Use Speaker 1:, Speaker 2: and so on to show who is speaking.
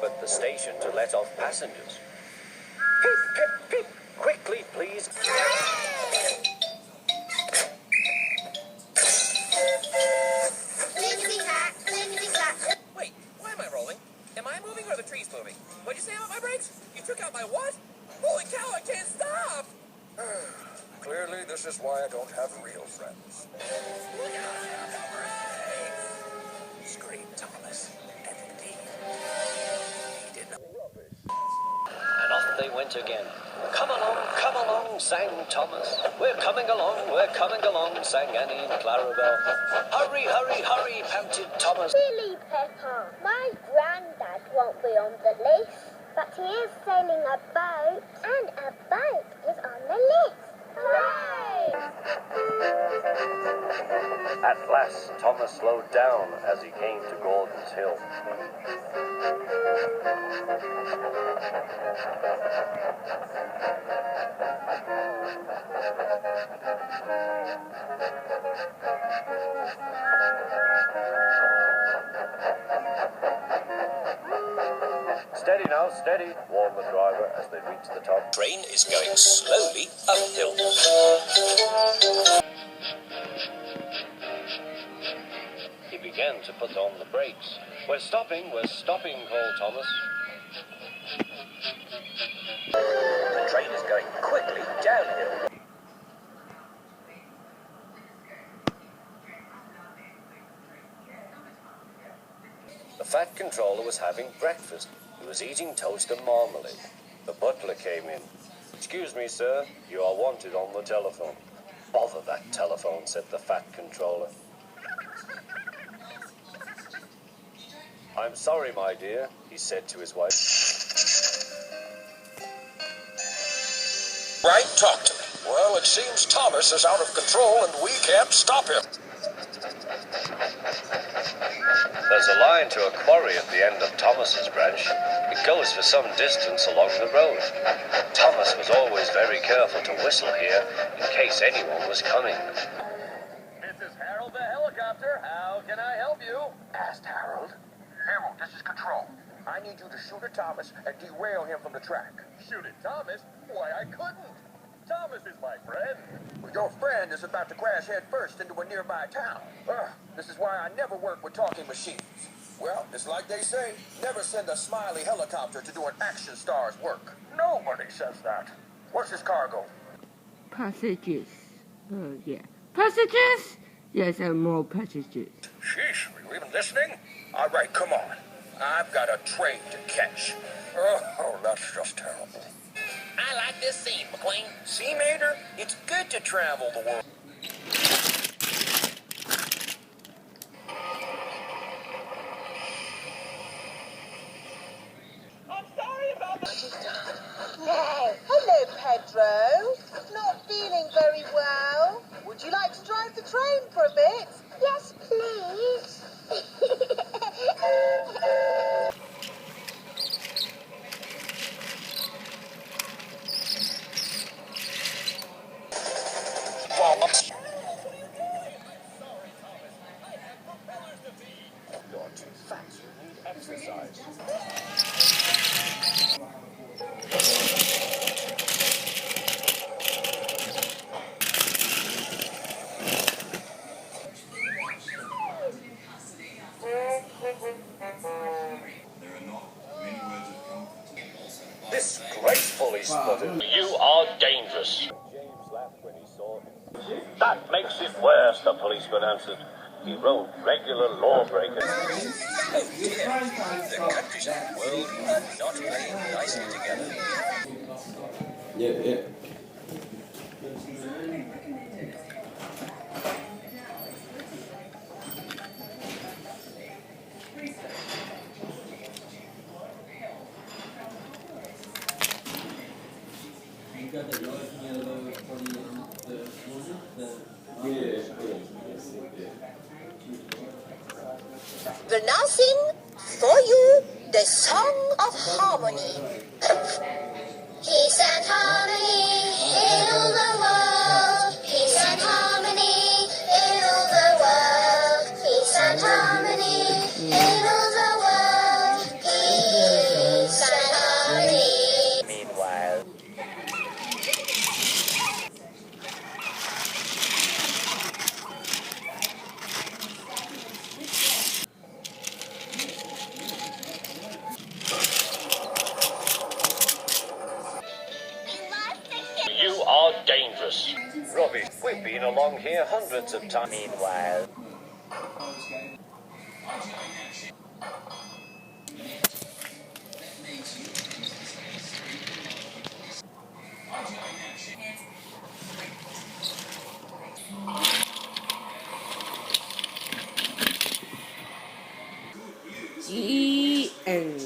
Speaker 1: at the station to let off passengers. Pip, pip, pip! Quickly, please.
Speaker 2: Wait, why am I rolling? Am I moving or the trees moving? What'd you say about my brakes? You took out my what? Holy cow, I can't stop!
Speaker 3: Clearly, this is why I don't have real friends.
Speaker 2: Look out, I have no brakes! Scream, Thomas. And indeed, he did not.
Speaker 1: And off they went again. Come along, sang Thomas. We're coming along, sang Annie and Clarabelle. Hurry, hurry, hurry, panted Thomas.
Speaker 4: Silly Peppa, my granddad won't be on the list, but he is sailing a boat, and a boat is on the list. Hooray!
Speaker 1: At last, Thomas slowed down as he came to Gordon's Hill. Steady now, steady, warned the driver as they reached the top.
Speaker 2: Train is going slowly uphill.
Speaker 1: He began to put on the brakes. We're stopping, called Thomas.
Speaker 2: The train is going quickly downhill.
Speaker 1: The Fat Controller was having breakfast. He was eating toast and marmalade. The butler came in. Excuse me, sir, you are wanted on the telephone. Bother that telephone, said the Fat Controller. I'm sorry, my dear, he said to his wife.
Speaker 3: Right, talk to me. Well, it seems Thomas is out of control and we can't stop him.
Speaker 1: There's a line to a quarry at the end of Thomas's branch. It goes for some distance along the road. Thomas was always very careful to whistle here in case anyone was coming.
Speaker 2: This is Harold the helicopter. How can I help you?
Speaker 3: Asked Harold. Harold, this is Control. I need you to shoot at Thomas and derail him from the track.
Speaker 2: Shoot at Thomas? Why, I couldn't. Thomas is my friend.
Speaker 3: Your friend is about to crash head first into a nearby town. This is why I never work with talking machines. Well, it's like they say, never send a smiley helicopter to do an action star's work. Nobody says that. What's his cargo?
Speaker 5: Passages. Yeah. Passages? Yes, and more passages.
Speaker 3: Sheesh, are you even listening? All right, come on. I've got a train to catch. Oh, that's just terrible.
Speaker 2: I like this scene, McQueen. See, Mater? It's good to travel the world. I'm sorry about that.
Speaker 6: Hello, Pedro. Not feeling very well. Would you like to drive the train for a bit?
Speaker 4: Yes, please.
Speaker 1: You're too fat, you need exercise. Disgracefully spotted. You are dangerous. James laughed when he saw him. That makes it worse, the policeman answered. He wrote regular lawbreakers.
Speaker 2: Oh dear, the countries of the world are not playing nicely together.
Speaker 7: Yeah.
Speaker 6: We'll now sing for you the Song of Harmony.
Speaker 4: Peace and harmony in all the world. Peace and harmony in all the world. Peace and harmony in all the world. Peace.
Speaker 1: here hundreds of times.
Speaker 2: Meanwhile,
Speaker 5: The end.